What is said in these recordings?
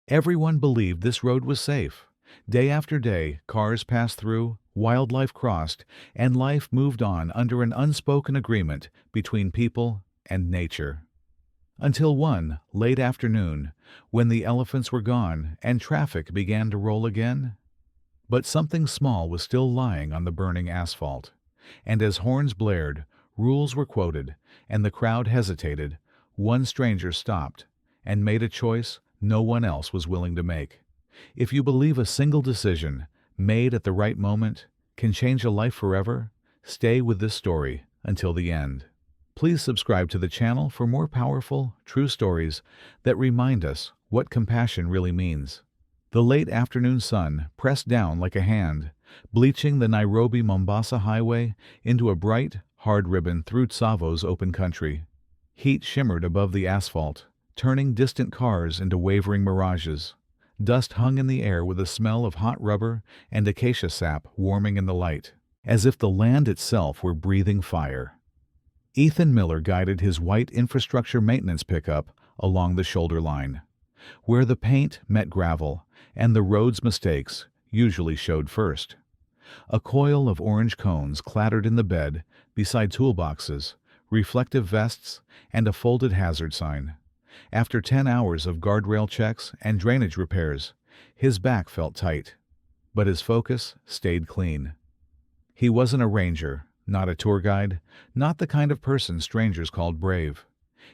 Everyone believed this road was safe. Day after day, cars passed through, wildlife crossed, and life moved on under an unspoken agreement between people and nature. Until one late afternoon, when the elephants were gone and traffic began to roll again. But something small was still lying on the burning asphalt, and as horns blared, rules were quoted, and the crowd hesitated, one stranger stopped and made a choice no one else was willing to make. If you believe a single decision, made at the right moment, can change a life forever, stay with this story until the end. Please subscribe to the channel for more powerful, true stories that remind us what compassion really means. The late afternoon sun pressed down like a hand, bleaching the Nairobi-Mombasa highway into a bright, hard ribbon through Tsavo's open country. Heat shimmered above the asphalt, turning distant cars into wavering mirages. Dust hung in the air with a smell of hot rubber and acacia sap warming in the light, as if the land itself were breathing fire. Ethan Miller guided his white infrastructure maintenance pickup along the shoulder line, where the paint met gravel and the road's mistakes usually showed first. A coil of orange cones clattered in the bed beside toolboxes, reflective vests, and a folded hazard sign. After 10 hours of guardrail checks and drainage repairs, his back felt tight, but his focus stayed clean. He wasn't a ranger, not a tour guide, not the kind of person strangers called brave.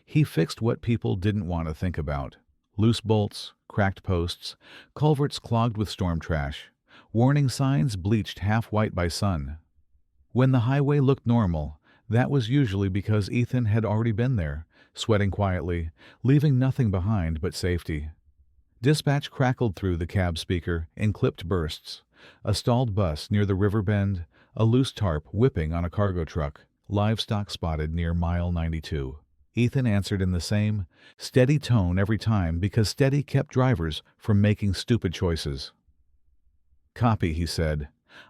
He fixed what people didn't want to think about: loose bolts, cracked posts, culverts clogged with storm trash, warning signs bleached half-white by sun. When the highway looked normal, that was usually because Ethan had already been there, sweating quietly, leaving nothing behind but safety. Dispatch crackled through the cab speaker in clipped bursts. A stalled bus near the river bend, a loose tarp whipping on a cargo truck, livestock spotted near mile 92. Ethan answered in the same, steady tone every time because steady kept drivers from making stupid choices. "Copy," he said,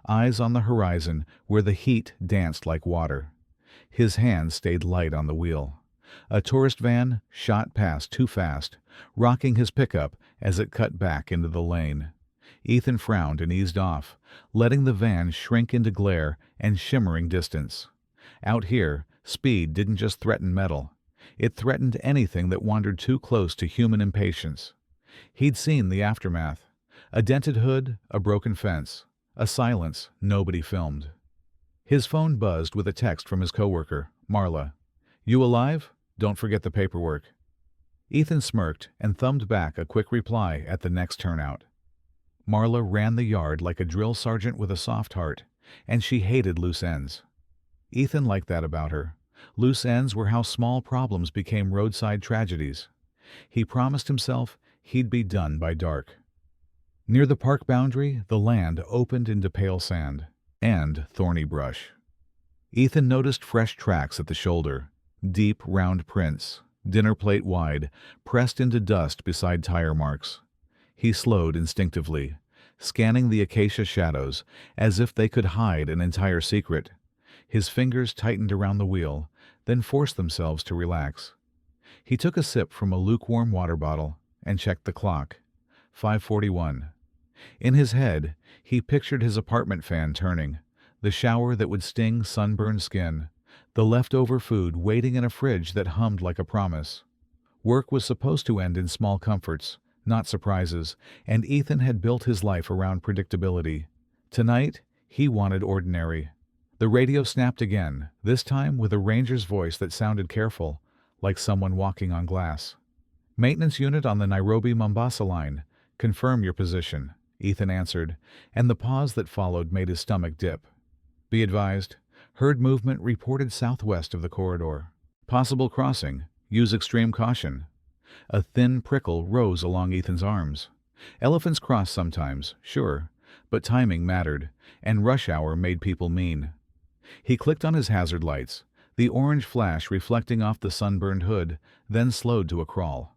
eyes on the horizon where the heat danced like water. His hand stayed light on the wheel. A tourist van shot past too fast, rocking his pickup as it cut back into the lane. Ethan frowned and eased off, letting the van shrink into glare and shimmering distance. Out here, speed didn't just threaten metal. It threatened anything that wandered too close to human impatience. He'd seen the aftermath: a dented hood, a broken fence, a silence nobody filmed. His phone buzzed with a text from his coworker, Marla. "You alive? Don't forget the paperwork." Ethan smirked and thumbed back a quick reply at the next turnout. Marla ran the yard like a drill sergeant with a soft heart, and she hated loose ends. Ethan liked that about her. Loose ends were how small problems became roadside tragedies. He promised himself he'd be done by dark. Near the park boundary, the land opened into pale sand and thorny brush. Ethan noticed fresh tracks at the shoulder, deep, round prints, dinner plate wide, pressed into dust beside tire marks. He slowed instinctively, scanning the acacia shadows as if they could hide an entire secret. His fingers tightened around the wheel, then forced themselves to relax. He took a sip from a lukewarm water bottle and checked the clock. 5:41. In his head, he pictured his apartment fan turning, the shower that would sting sunburned skin, the leftover food waiting in a fridge that hummed like a promise. Work was supposed to end in small comforts, not surprises, and Ethan had built his life around predictability. Tonight, he wanted ordinary. The radio snapped again, this time with a ranger's voice that sounded careful, like someone walking on glass. "Maintenance unit on the Nairobi-Mombasa line. Confirm your position," Ethan answered, and the pause that followed made his stomach dip. "Be advised, herd movement reported southwest of the corridor. Possible crossing. Use extreme caution." A thin prickle rose along Ethan's arms. Elephants cross sometimes, sure, but timing mattered, and rush hour made people mean. He clicked on his hazard lights, the orange flash reflecting off the sunburned hood, then slowed to a crawl.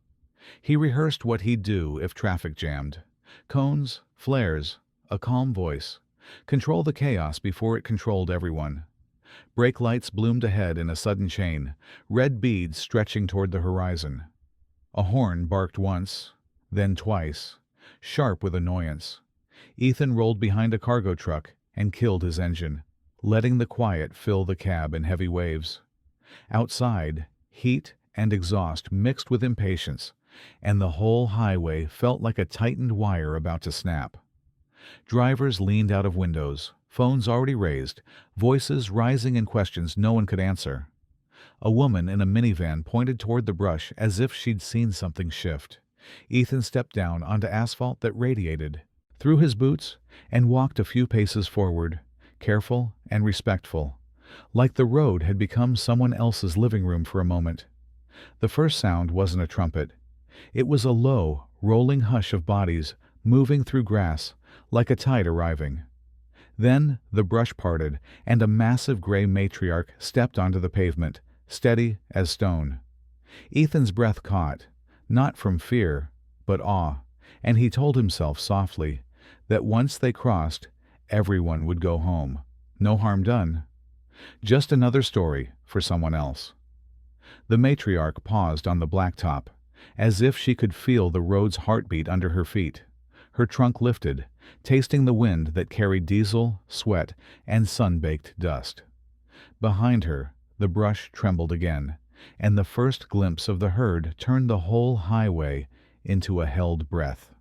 He rehearsed what he'd do if traffic jammed. Cones, flares, a calm voice. Control the chaos before it controlled everyone. Brake lights bloomed ahead in a sudden chain, red beads stretching toward the horizon. A horn barked once, then twice, sharp with annoyance. Ethan rolled behind a cargo truck and killed his engine, letting the quiet fill the cab in heavy waves. Outside, heat and exhaust mixed with impatience, and the whole highway felt like a tightened wire about to snap. Drivers leaned out of windows, phones already raised, voices rising in questions no one could answer. A woman in a minivan pointed toward the brush as if she'd seen something shift. Ethan stepped down onto asphalt that radiated, threw his boots, and walked a few paces forward, careful and respectful, like the road had become someone else's living room for a moment. The first sound wasn't a trumpet. It was a low, rolling hush of bodies moving through grass, like a tide arriving. Then the brush parted, and a massive gray matriarch stepped onto the pavement, steady as stone. Ethan's breath caught, not from fear, but awe, and he told himself softly that once they crossed, everyone would go home. No harm done. Just another story for someone else. The matriarch paused on the blacktop, as if she could feel the road's heartbeat under her feet. Her trunk lifted, tasting the wind that carried diesel, sweat, and sun-baked dust. Behind her, the brush trembled again, and the first glimpse of the herd turned the whole highway into a held breath.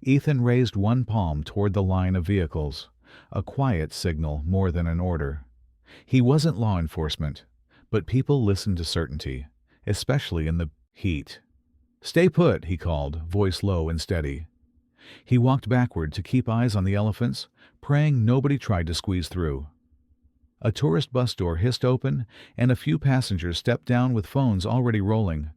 Ethan raised one palm toward the line of vehicles, a quiet signal more than an order. He wasn't law enforcement, but people listened to certainty, especially in the heat. "Stay put," he called, voice low and steady. He walked backward to keep eyes on the elephants, praying nobody tried to squeeze through. A tourist bus door hissed open, and a few passengers stepped down with phones already rolling.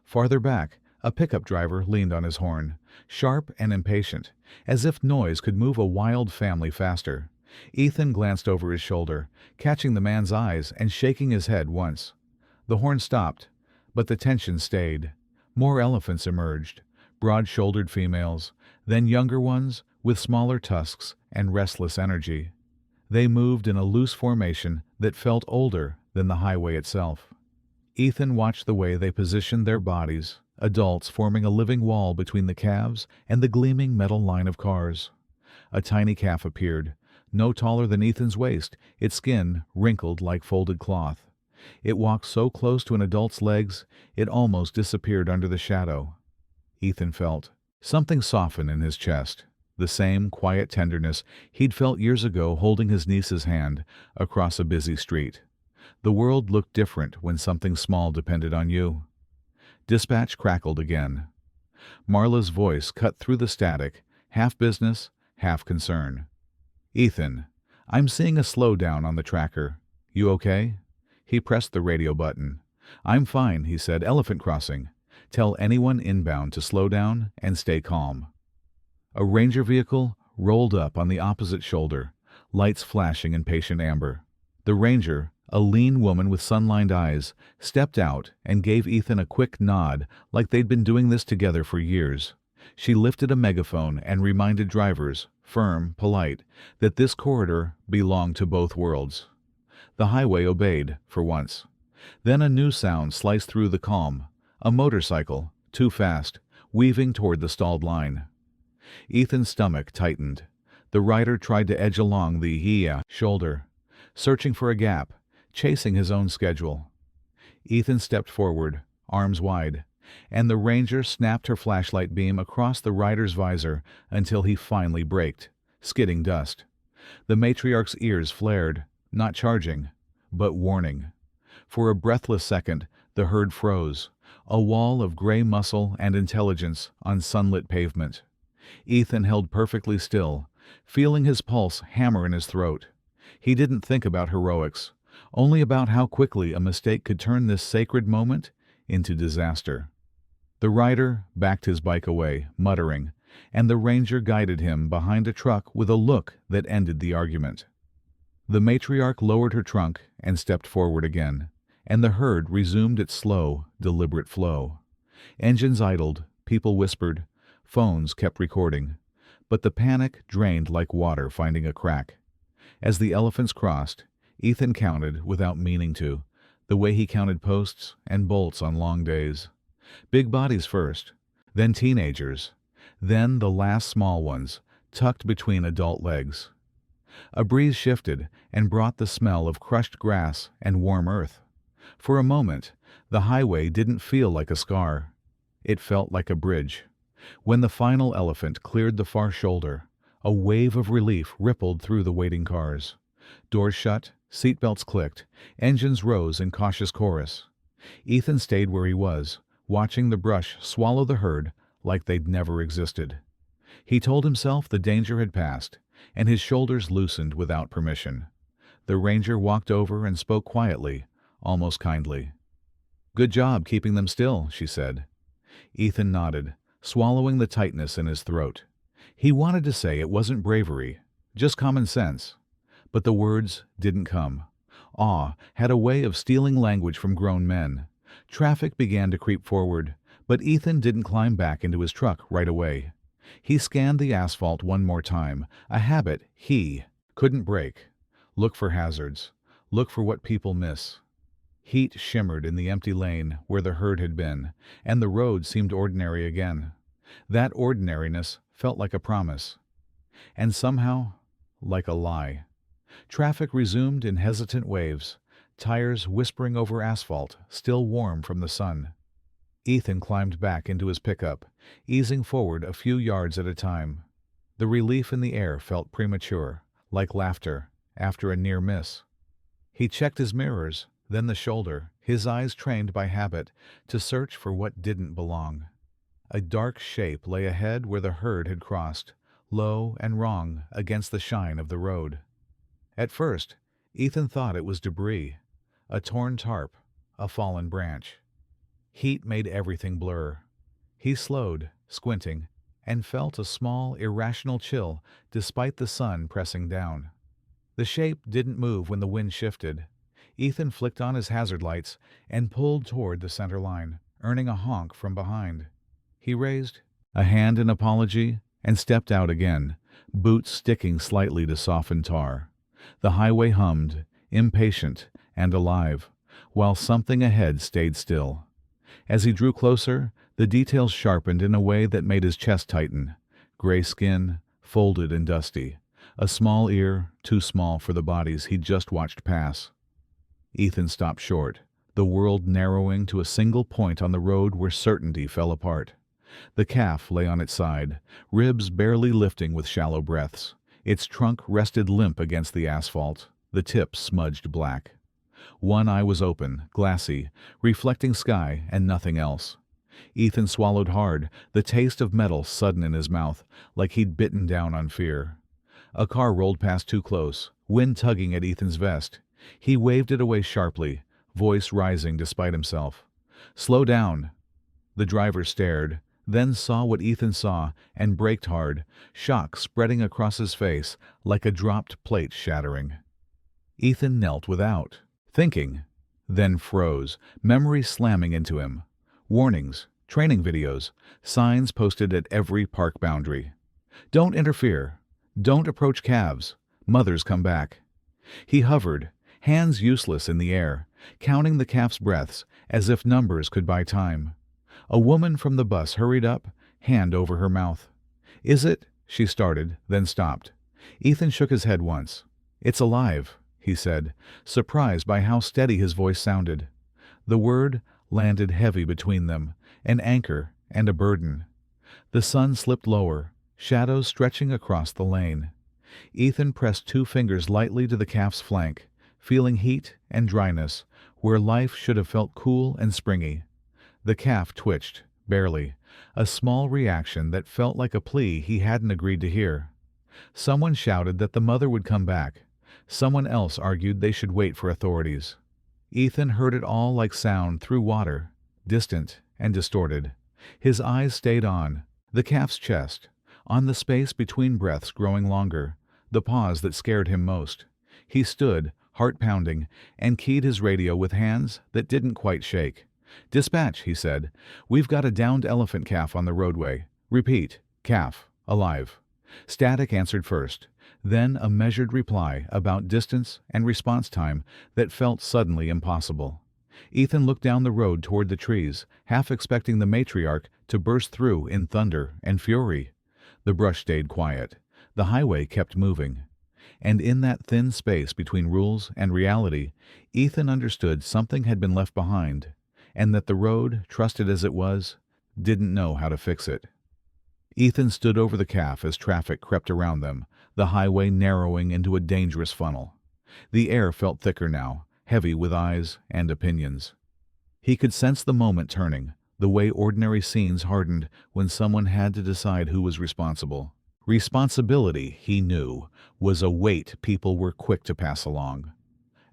Farther back, a pickup driver leaned on his horn, sharp and impatient, as if noise could move a wild family faster. Ethan glanced over his shoulder, catching the man's eyes and shaking his head once. The horn stopped, but the tension stayed. More elephants emerged, broad-shouldered females, then younger ones with smaller tusks and restless energy. They moved in a loose formation that felt older than the highway itself. Ethan watched the way they positioned their bodies, adults forming a living wall between the calves and the gleaming metal line of cars. A tiny calf appeared, no taller than Ethan's waist, its skin wrinkled like folded cloth. It walked so close to an adult's legs, it almost disappeared under the shadow. Ethan felt something soften in his chest, the same quiet tenderness he'd felt years ago holding his niece's hand across a busy street. The world looked different when something small depended on you. Dispatch crackled again. Marla's voice cut through the static, half business, half concern. "Ethan, I'm seeing a slowdown on the tracker. You okay?" He pressed the radio button. "I'm fine," he said. "Elephant crossing. Tell anyone inbound to slow down and stay calm." A ranger vehicle rolled up on the opposite shoulder, lights flashing in patient amber. The ranger, a lean woman with sun-lined eyes, stepped out and gave Ethan a quick nod like they'd been doing this together for years. She lifted a megaphone and reminded drivers, firm, polite, that this corridor belonged to both worlds. The highway obeyed, for once. Then a new sound sliced through the calm. A motorcycle, too fast, weaving toward the stalled line. Ethan's stomach tightened. The rider tried to edge along the shoulder, searching for a gap, chasing his own schedule. Ethan stepped forward, arms wide, and the ranger snapped her flashlight beam across the rider's visor until he finally braked, skidding dust. The matriarch's ears flared, not charging, but warning. For a breathless second, the herd froze, a wall of gray muscle and intelligence on sunlit pavement. Ethan held perfectly still, feeling his pulse hammer in his throat. He didn't think about heroics, only about how quickly a mistake could turn this sacred moment into disaster. The rider backed his bike away, muttering, and the ranger guided him behind a truck with a look that ended the argument. The matriarch lowered her trunk and stepped forward again, and the herd resumed its slow, deliberate flow. Engines idled, people whispered, phones kept recording, but the panic drained like water finding a crack. As the elephants crossed, Ethan counted, without meaning to, the way he counted posts and bolts on long days. Big bodies first, then teenagers, then the last small ones, tucked between adult legs. A breeze shifted and brought the smell of crushed grass and warm earth. For a moment, the highway didn't feel like a scar. It felt like a bridge. When the final elephant cleared the far shoulder, a wave of relief rippled through the waiting cars. Doors shut, seatbelts clicked, engines rose in cautious chorus. Ethan stayed where he was, watching the brush swallow the herd like they'd never existed. He told himself the danger had passed, and his shoulders loosened without permission. The ranger walked over and spoke quietly, almost kindly. "Good job keeping them still," she said. Ethan nodded, swallowing the tightness in his throat. He wanted to say it wasn't bravery, just common sense. But the words didn't come. Awe had a way of stealing language from grown men. Traffic began to creep forward, but Ethan didn't climb back into his truck right away. He scanned the asphalt one more time, a habit he couldn't break. Look for hazards. Look for what people miss. Heat shimmered in the empty lane where the herd had been, and the road seemed ordinary again. That ordinariness felt like a promise, and somehow like a lie. Traffic resumed in hesitant waves, tires whispering over asphalt, still warm from the sun. Ethan climbed back into his pickup, easing forward a few yards at a time. The relief in the air felt premature, like laughter after a near miss. He checked his mirrors, then the shoulder, his eyes trained by habit to search for what didn't belong. A dark shape lay ahead where the herd had crossed, low and wrong against the shine of the road. At first, Ethan thought it was debris, a torn tarp, a fallen branch. Heat made everything blur. He slowed, squinting, and felt a small, irrational chill despite the sun pressing down. The shape didn't move when the wind shifted. Ethan flicked on his hazard lights and pulled toward the center line, earning a honk from behind. He raised a hand in apology and stepped out again, boots sticking slightly to softened tar. The highway hummed, impatient and alive, while something ahead stayed still. As he drew closer, the details sharpened in a way that made his chest tighten. Gray skin, folded and dusty. A small ear, too small for the bodies he'd just watched pass. Ethan stopped short, the world narrowing to a single point on the road where certainty fell apart. The calf lay on its side, ribs barely lifting with shallow breaths. Its trunk rested limp against the asphalt, the tip smudged black. One eye was open, glassy, reflecting sky and nothing else. Ethan swallowed hard, the taste of metal sudden in his mouth, like he'd bitten down on fear. A car rolled past too close, wind tugging at Ethan's vest. He waved it away sharply, voice rising despite himself. "Slow down." The driver stared, then saw what Ethan saw and braked hard, shock spreading across his face like a dropped plate shattering. Ethan knelt without, thinking, then froze, memory slamming into him. Warnings, training videos, signs posted at every park boundary. Don't interfere. Don't approach calves. Mothers come back. He hovered, hands useless in the air, counting the calf's breaths as if numbers could buy time. A woman from the bus hurried up, hand over her mouth. "Is it?" she started, then stopped. Ethan shook his head once. "It's alive," he said, surprised by how steady his voice sounded. The word landed heavy between them, an anchor and a burden. The sun slipped lower, shadows stretching across the lane. Ethan pressed two fingers lightly to the calf's flank, feeling heat and dryness where life should have felt cool and springy. The calf twitched, barely, a small reaction that felt like a plea he hadn't agreed to hear. Someone shouted that the mother would come back. Someone else argued they should wait for authorities. Ethan heard it all like sound through water, distant and distorted. His eyes stayed on the calf's chest, on the space between breaths growing longer, the pause that scared him most. He stood, heart pounding, and keyed his radio with hands that didn't quite shake. "Dispatch," he said. "We've got a downed elephant calf on the roadway. Repeat, calf, alive." Static answered first, then a measured reply about distance and response time that felt suddenly impossible. Ethan looked down the road toward the trees, half expecting the matriarch to burst through in thunder and fury. The brush stayed quiet. The highway kept moving. And in that thin space between rules and reality, Ethan understood something had been left behind, and that the road, trusted as it was, didn't know how to fix it. Ethan stood over the calf as traffic crept around them, the highway narrowing into a dangerous funnel. The air felt thicker now, heavy with eyes and opinions. He could sense the moment turning, the way ordinary scenes hardened when someone had to decide who was responsible. Responsibility, he knew, was a weight people were quick to pass along.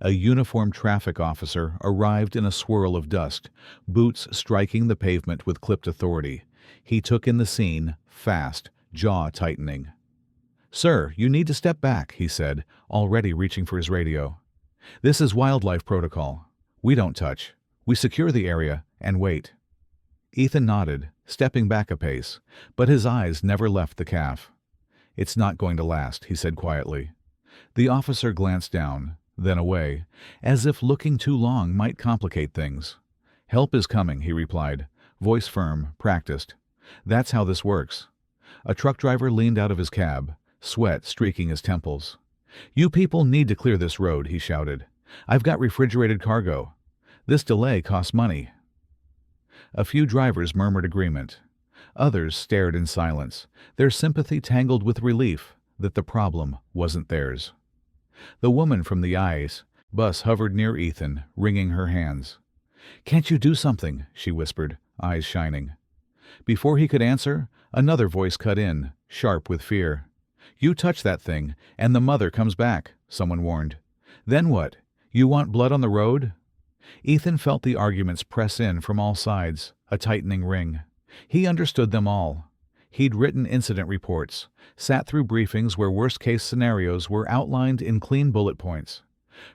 A uniformed traffic officer arrived in a swirl of dust, boots striking the pavement with clipped authority. He took in the scene, fast, jaw tightening. "Sir, you need to step back," he said, already reaching for his radio. "This is wildlife protocol. We don't touch. We secure the area and wait." Ethan nodded, stepping back a pace, but his eyes never left the calf. "It's not going to last," he said quietly. The officer glanced down, then away, as if looking too long might complicate things. "Help is coming," he replied, voice firm, practiced. "That's how this works." A truck driver leaned out of his cab, sweat streaking his temples. "You people need to clear this road," he shouted. "I've got refrigerated cargo. This delay costs money." A few drivers murmured agreement. Others stared in silence, their sympathy tangled with relief that the problem wasn't theirs. The woman from the ICE bus hovered near Ethan, wringing her hands. "Can't you do something?" she whispered, eyes shining. Before he could answer, another voice cut in, sharp with fear. "You touch that thing, and the mother comes back," someone warned. "Then what? You want blood on the road?" Ethan felt the arguments press in from all sides, a tightening ring. He understood them all. He'd written incident reports, sat through briefings where worst-case scenarios were outlined in clean bullet points.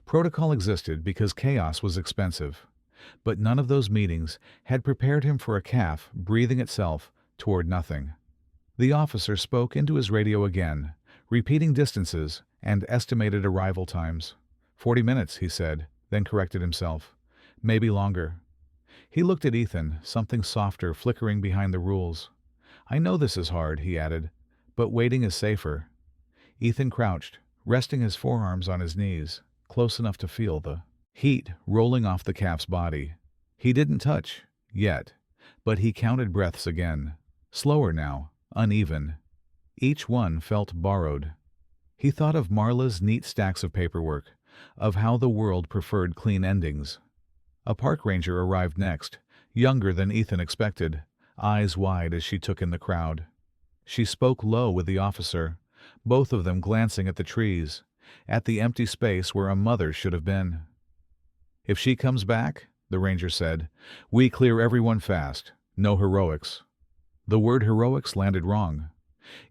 Protocol existed because chaos was expensive. But none of those meetings had prepared him for a calf breathing itself toward nothing. The officer spoke into his radio again, repeating distances and estimated arrival times. 40 minutes, he said, then corrected himself. Maybe longer. He looked at Ethan, something softer flickering behind the rules. "I know this is hard," he added, "but waiting is safer." Ethan crouched, resting his forearms on his knees, close enough to feel the heat rolling off the calf's body. He didn't touch, yet, but he counted breaths again, slower now, uneven. Each one felt borrowed. He thought of Marla's neat stacks of paperwork, of how the world preferred clean endings. A park ranger arrived next, younger than Ethan expected, eyes wide as she took in the crowd. She spoke low with the officer, both of them glancing at the trees, at the empty space where a mother should have been. "If she comes back," the ranger said, "we clear everyone fast. No heroics." The word heroics landed wrong.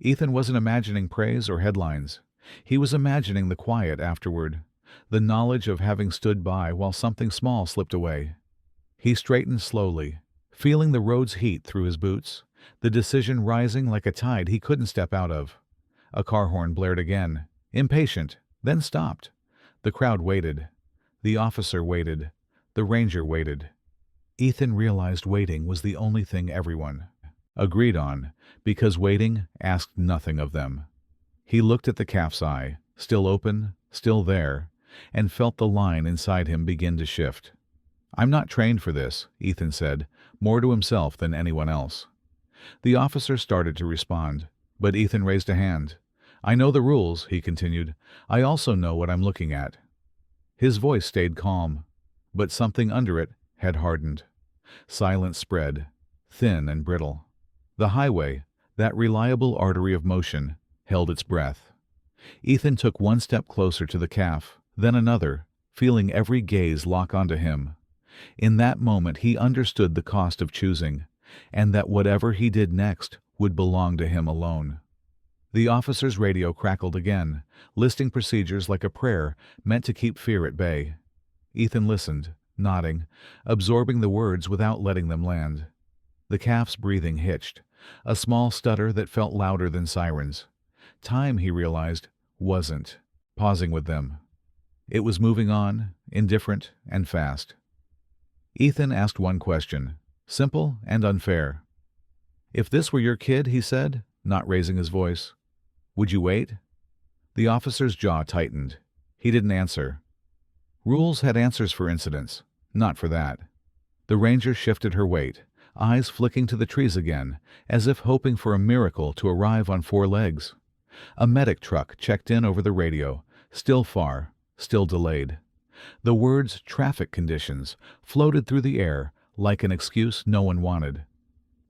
Ethan wasn't imagining praise or headlines. He was imagining the quiet afterward, the knowledge of having stood by while something small slipped away. He straightened slowly, feeling the road's heat through his boots, the decision rising like a tide he couldn't step out of. A car horn blared again, impatient, then stopped. The crowd waited. The officer waited. The ranger waited. Ethan realized waiting was the only thing everyone agreed on, because waiting asked nothing of them. He looked at the calf's eye, still open, still there, and felt the line inside him begin to shift. "I'm not trained for this," Ethan said, more to himself than anyone else. The officer started to respond, but Ethan raised a hand. "I know the rules," he continued. "I also know what I'm looking at." His voice stayed calm, but something under it had hardened. Silence spread, thin and brittle. The highway, that reliable artery of motion, held its breath. Ethan took one step closer to the calf, then another, feeling every gaze lock onto him. In that moment he understood the cost of choosing, and that whatever he did next would belong to him alone. The officer's radio crackled again, listing procedures like a prayer meant to keep fear at bay. Ethan listened, nodding, absorbing the words without letting them land. The calf's breathing hitched, a small stutter that felt louder than sirens. Time, he realized, wasn't pausing with them. It was moving on, indifferent and fast. Ethan asked one question, simple and unfair. "If this were your kid," he said, not raising his voice, "would you wait?" The officer's jaw tightened. He didn't answer. Rules had answers for incidents, not for that. The ranger shifted her weight, eyes flicking to the trees again, as if hoping for a miracle to arrive on four legs. A medic truck checked in over the radio, still far, still delayed. The words "traffic conditions" floated through the air like an excuse no one wanted.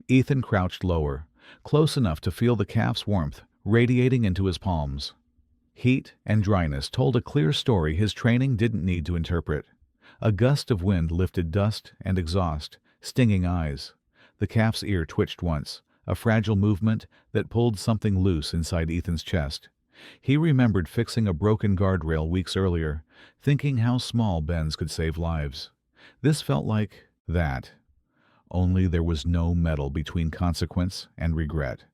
Ethan crouched lower, close enough to feel the calf's warmth radiating into his palms. Heat and dryness told a clear story his training didn't need to interpret. A gust of wind lifted dust and exhaust, stinging eyes. The calf's ear twitched once, a fragile movement that pulled something loose inside Ethan's chest. He remembered fixing a broken guardrail weeks earlier, thinking how small bends could save lives. This felt like that. Only there was no metal between consequence and regret.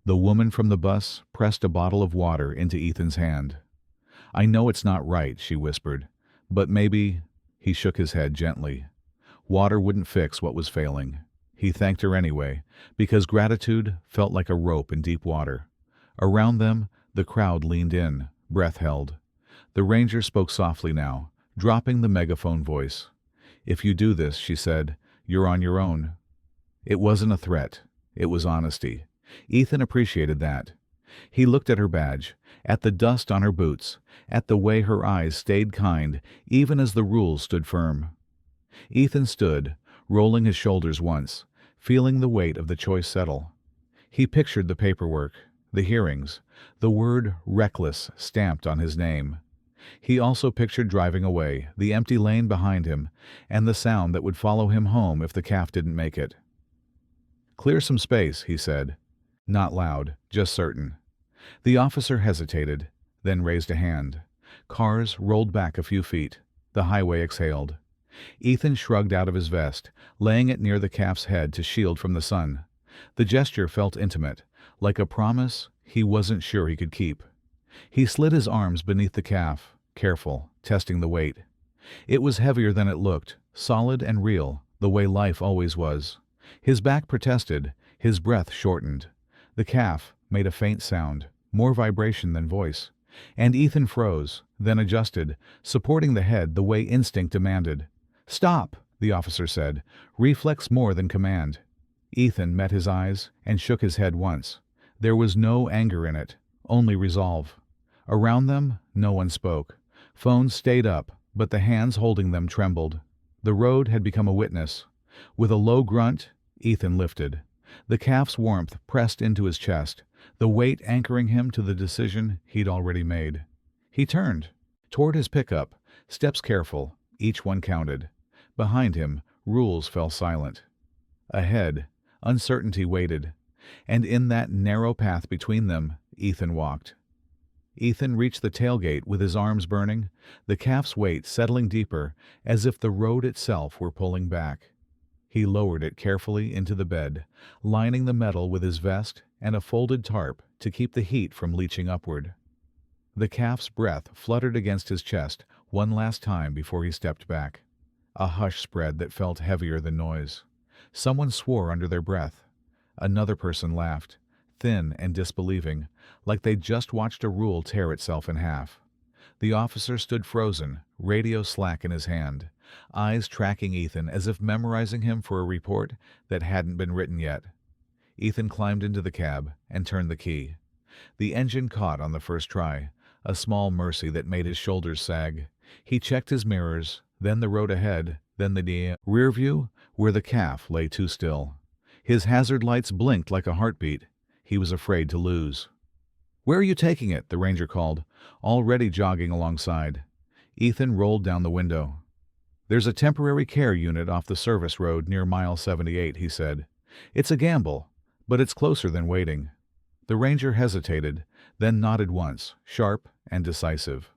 The woman from the bus pressed a bottle of water into Ethan's hand. "I know it's not right," she whispered, "but maybe—" He shook his head gently. Water wouldn't fix what was failing. He thanked her anyway, because gratitude felt like a rope in deep water. Around them, the crowd leaned in, breath held. The ranger spoke softly now, dropping the megaphone voice. "If you do this," she said, "you're on your own." It wasn't a threat. It was honesty. Ethan appreciated that. He looked at her badge, at the dust on her boots, at the way her eyes stayed kind even as the rules stood firm. Ethan stood, rolling his shoulders once, feeling the weight of the choice settle. He pictured the paperwork, the hearings, the word "reckless" stamped on his name. He also pictured driving away, the empty lane behind him, and the sound that would follow him home if the calf didn't make it. "Clear some space," he said. Not loud, just certain. The officer hesitated, then raised a hand. Cars rolled back a few feet. The highway exhaled. Ethan shrugged out of his vest, laying it near the calf's head to shield from the sun. The gesture felt intimate, like a promise he wasn't sure he could keep. He slid his arms beneath the calf, careful, testing the weight. It was heavier than it looked, solid and real, the way life always was. His back protested, his breath shortened. The calf made a faint sound, more vibration than voice, and Ethan froze, then adjusted, supporting the head the way instinct demanded. "Stop," the officer said, reflex more than command. Ethan met his eyes and shook his head once. There was no anger in it, only resolve. Around them, no one spoke. Phones stayed up, but the hands holding them trembled. The road had become a witness. With a low grunt, Ethan lifted. The calf's warmth pressed into his chest, the weight anchoring him to the decision he'd already made. He turned, toward his pickup, steps careful, each one counted. Behind him, rules fell silent. Ahead, uncertainty waited, and in that narrow path between them, Ethan walked. Ethan reached the tailgate with his arms burning, the calf's weight settling deeper, as if the road itself were pulling back. He lowered it carefully into the bed, lining the metal with his vest and a folded tarp to keep the heat from leaching upward. The calf's breath fluttered against his chest one last time before he stepped back. A hush spread that felt heavier than noise. Someone swore under their breath. Another person laughed, thin and disbelieving, like they'd just watched a rule tear itself in half. The officer stood frozen, radio slack in his hand, eyes tracking Ethan as if memorizing him for a report that hadn't been written yet. Ethan climbed into the cab and turned the key. The engine caught on the first try, a small mercy that made his shoulders sag. He checked his mirrors, then the road ahead, then the rear view, where the calf lay too still. His hazard lights blinked like a heartbeat. He was afraid to lose. "Where are you taking it?" the ranger called, already jogging alongside. Ethan rolled down the window. "There's a temporary care unit off the service road near mile 78, he said. "It's a gamble, but it's closer than waiting." The ranger hesitated, then nodded once, sharp and decisive.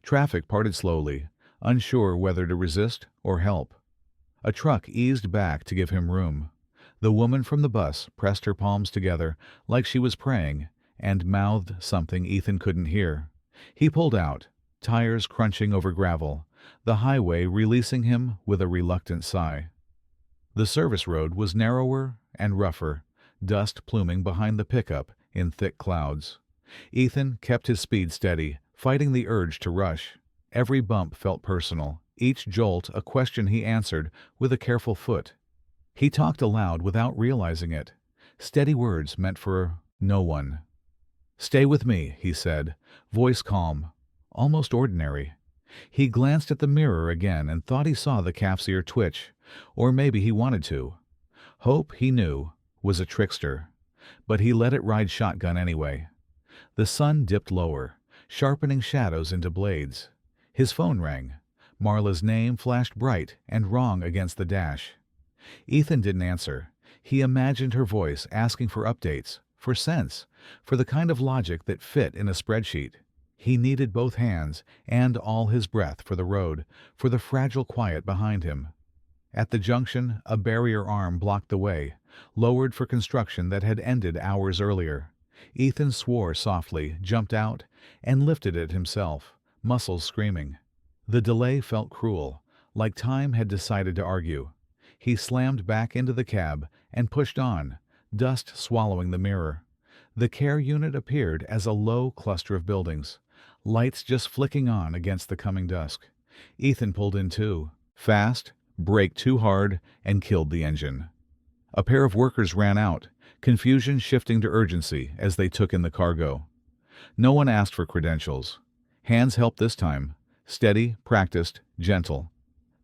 Traffic parted slowly, unsure whether to resist or help. A truck eased back to give him room. The woman from the bus pressed her palms together like she was praying and mouthed something Ethan couldn't hear. He pulled out, tires crunching over gravel, the highway releasing him with a reluctant sigh. The service road was narrower and rougher, dust pluming behind the pickup in thick clouds. Ethan kept his speed steady, fighting the urge to rush. Every bump felt personal, each jolt a question he answered with a careful foot. He talked aloud without realizing it. Steady words meant for no one. "Stay with me," he said, voice calm, almost ordinary. He glanced at the mirror again and thought he saw the calf's ear twitch, or maybe he wanted to. Hope, he knew, was a trickster, but he let it ride shotgun anyway. The sun dipped lower, sharpening shadows into blades. His phone rang. Marla's name flashed bright and wrong against the dash. Ethan didn't answer. He imagined her voice asking for updates, for sense, for the kind of logic that fit in a spreadsheet. He needed both hands and all his breath for the road, for the fragile quiet behind him. At the junction, a barrier arm blocked the way, lowered for construction that had ended hours earlier. Ethan swore softly, jumped out, and lifted it himself, muscles screaming. The delay felt cruel, like time had decided to argue. He slammed back into the cab and pushed on, dust swallowing the mirror. The care unit appeared as a low cluster of buildings, lights just flicking on against the coming dusk. Ethan pulled in too, fast, braked too hard, and killed the engine. A pair of workers ran out, confusion shifting to urgency as they took in the cargo. No one asked for credentials. Hands helped this time, steady, practiced, gentle.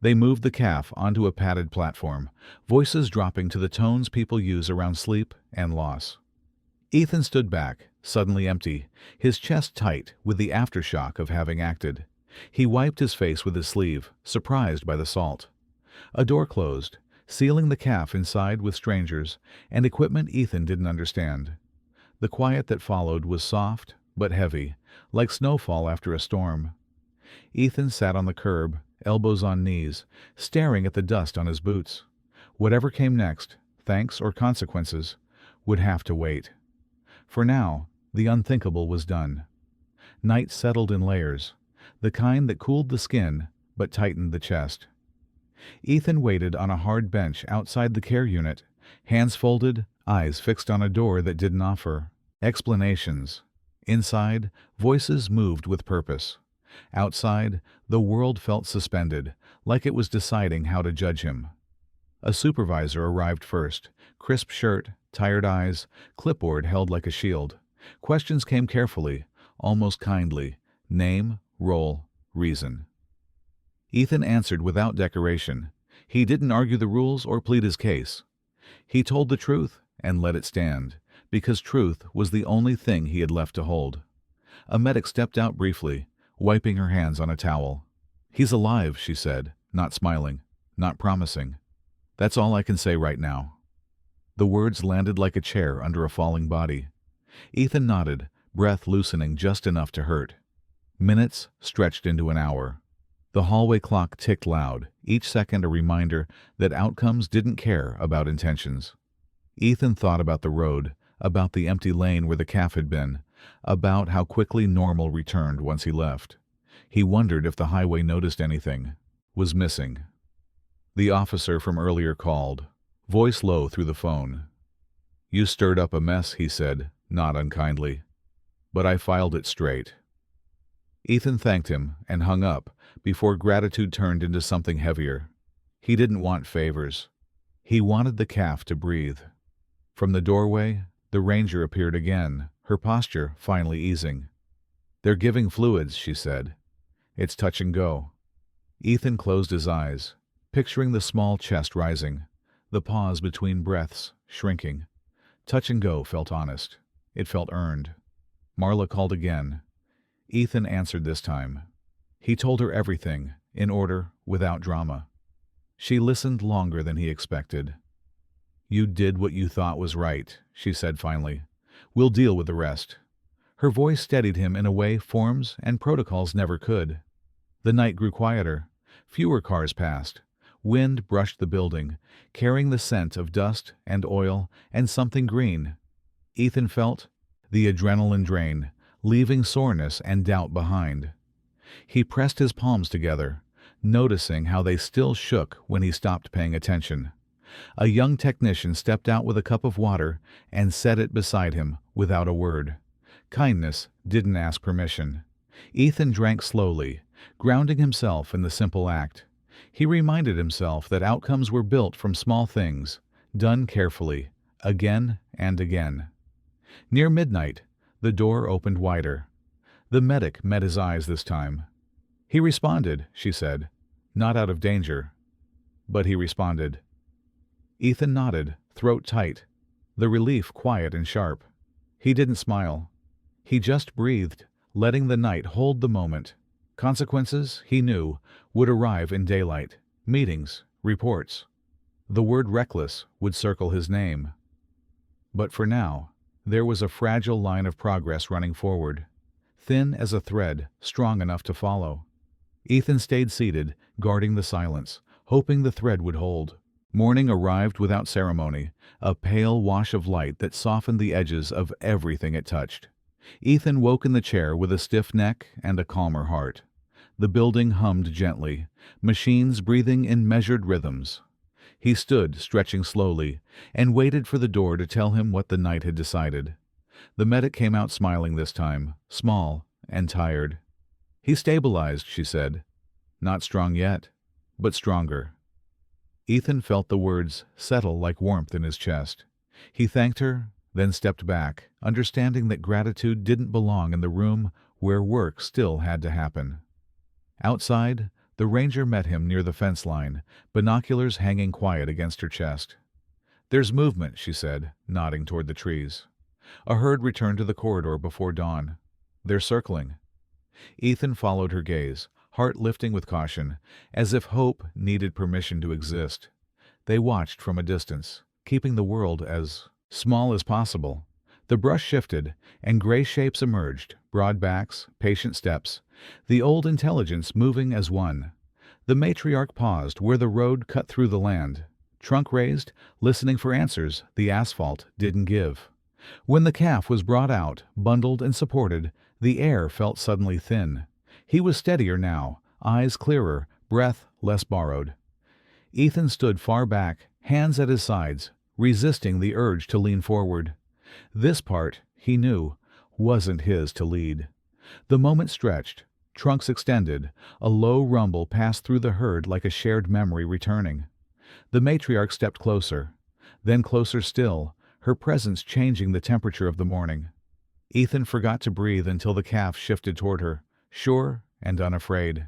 They moved the calf onto a padded platform, voices dropping to the tones people use around sleep and loss. Ethan stood back, suddenly empty, his chest tight with the aftershock of having acted. He wiped his face with his sleeve, surprised by the salt. A door closed, sealing the calf inside with strangers and equipment Ethan didn't understand. The quiet that followed was soft but heavy, like snowfall after a storm. Ethan sat on the curb, elbows on knees, staring at the dust on his boots. Whatever came next, thanks or consequences, would have to wait. For now, the unthinkable was done. Night settled in layers, the kind that cooled the skin but tightened the chest. Ethan waited on a hard bench outside the care unit, hands folded, eyes fixed on a door that didn't offer explanations. Inside, voices moved with purpose. Outside, the world felt suspended, like it was deciding how to judge him. A supervisor arrived first, crisp shirt, tired eyes, clipboard held like a shield. Questions came carefully, almost kindly. Name, role, reason. Ethan answered without decoration. He didn't argue the rules or plead his case. He told the truth and let it stand, because truth was the only thing he had left to hold. A medic stepped out briefly, wiping her hands on a towel. "He's alive," she said, not smiling, not promising. "That's all I can say right now." The words landed like a chair under a falling body. Ethan nodded, breath loosening just enough to hurt. Minutes stretched into an hour. The hallway clock ticked loud, each second a reminder that outcomes didn't care about intentions. Ethan thought about the road, about the empty lane where the calf had been, about how quickly normal returned once he left. He wondered if the highway noticed anything, was missing. The officer from earlier called, voice low through the phone. "You stirred up a mess," he said, not unkindly. "But I filed it straight." Ethan thanked him and hung up before gratitude turned into something heavier. He didn't want favors. He wanted the calf to breathe. From the doorway, the ranger appeared again, her posture finally easing. "They're giving fluids," she said. "It's touch and go." Ethan closed his eyes, picturing the small chest rising, the pause between breaths shrinking. Touch and go felt honest. It felt earned. Marla called again. Ethan answered this time. He told her everything, in order, without drama. She listened longer than he expected. "You did what you thought was right," she said finally. "We'll deal with the rest." Her voice steadied him in a way forms and protocols never could. The night grew quieter. Fewer cars passed. Wind brushed the building, carrying the scent of dust and oil and something green. Ethan felt the adrenaline drain, leaving soreness and doubt behind. He pressed his palms together, noticing how they still shook when he stopped paying attention. A young technician stepped out with a cup of water and set it beside him without a word. Kindness didn't ask permission. Ethan drank slowly, grounding himself in the simple act. He reminded himself that outcomes were built from small things, done carefully, again and again. Near midnight, the door opened wider. The medic met his eyes this time. "He responded," she said. "Not out of danger." But he responded. Ethan nodded, throat tight, the relief quiet and sharp. He didn't smile. He just breathed, letting the night hold the moment. Consequences, he knew, would arrive in daylight. Meetings, reports. The word reckless would circle his name. But for now, there was a fragile line of progress running forward, thin as a thread, strong enough to follow. Ethan stayed seated, guarding the silence, hoping the thread would hold. Morning arrived without ceremony, a pale wash of light that softened the edges of everything it touched. Ethan woke in the chair with a stiff neck and a calmer heart. The building hummed gently, machines breathing in measured rhythms. He stood, stretching slowly, and waited for the door to tell him what the night had decided. The medic came out smiling this time, small and tired. "He stabilized," she said. "Not strong yet, but stronger." Ethan felt the words settle like warmth in his chest. He thanked her, then stepped back, understanding that gratitude didn't belong in the room where work still had to happen. Outside, the ranger met him near the fence line, binoculars hanging quiet against her chest. "There's movement," she said, nodding toward the trees. A herd returned to the corridor before dawn. "They're circling." Ethan followed her gaze, heart lifting with caution, as if hope needed permission to exist. They watched from a distance, keeping the world as small as possible. The brush shifted, and gray shapes emerged, broad backs, patient steps, the old intelligence moving as one. The matriarch paused where the road cut through the land. Trunk raised, listening for answers the asphalt didn't give. When the calf was brought out, bundled and supported, the air felt suddenly thin. He was steadier now, eyes clearer, breath less borrowed. Ethan stood far back, hands at his sides, resisting the urge to lean forward. This part, he knew, wasn't his to lead. The moment stretched, trunks extended, a low rumble passed through the herd like a shared memory returning. The matriarch stepped closer, then closer still, her presence changing the temperature of the morning. Ethan forgot to breathe until the calf shifted toward her, sure and unafraid.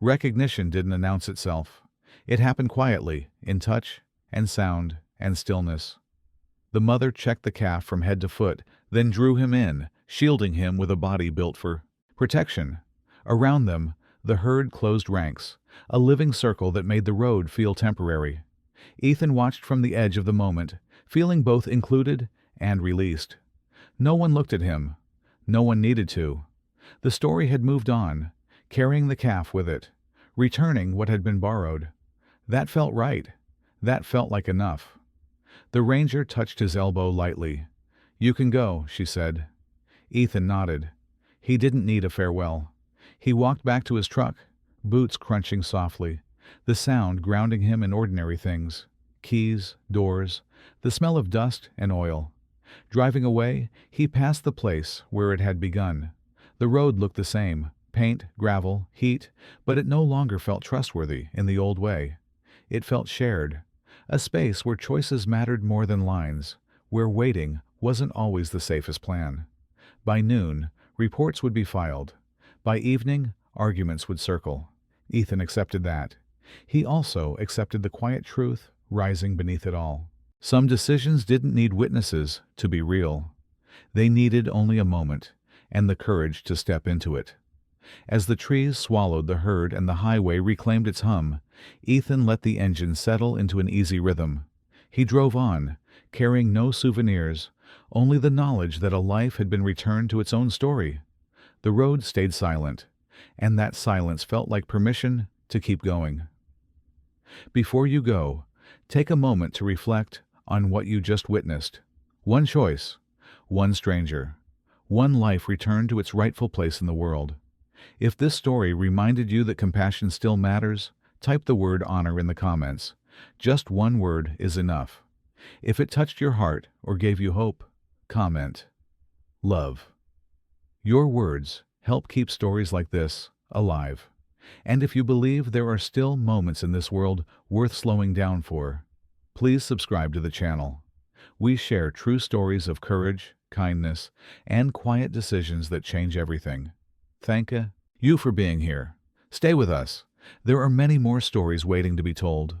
Recognition didn't announce itself. It happened quietly, in touch and sound and stillness. The mother checked the calf from head to foot, then drew him in, shielding him with a body built for protection. Around them, the herd closed ranks, a living circle that made the road feel temporary. Ethan watched from the edge of the moment, feeling both included and released. No one looked at him. No one needed to. The story had moved on, carrying the calf with it, returning what had been borrowed. That felt right. That felt like enough. The ranger touched his elbow lightly. "You can go," she said. Ethan nodded. He didn't need a farewell. He walked back to his truck, boots crunching softly, the sound grounding him in ordinary things. Keys, doors, the smell of dust and oil. Driving away, he passed the place where it had begun. The road looked the same, paint, gravel, heat, but it no longer felt trustworthy in the old way. It felt shared, a space where choices mattered more than lines, where waiting wasn't always the safest plan. By noon, reports would be filed. By evening, arguments would circle. Ethan accepted that. He also accepted the quiet truth rising beneath it all. Some decisions didn't need witnesses to be real. They needed only a moment, and the courage to step into it. As the trees swallowed the herd and the highway reclaimed its hum, Ethan let the engine settle into an easy rhythm. He drove on, carrying no souvenirs, only the knowledge that a life had been returned to its own story. The road stayed silent, and that silence felt like permission to keep going. Before you go, take a moment to reflect on what you just witnessed. One choice, one stranger, one life returned to its rightful place in the world. If this story reminded you that compassion still matters, type the word honor in the comments. Just one word is enough. If it touched your heart or gave you hope, comment love. Your words help keep stories like this alive. And if you believe there are still moments in this world worth slowing down for, please subscribe to the channel. We share true stories of courage, kindness, and quiet decisions that change everything. Thank you for being here. Stay with us. There are many more stories waiting to be told.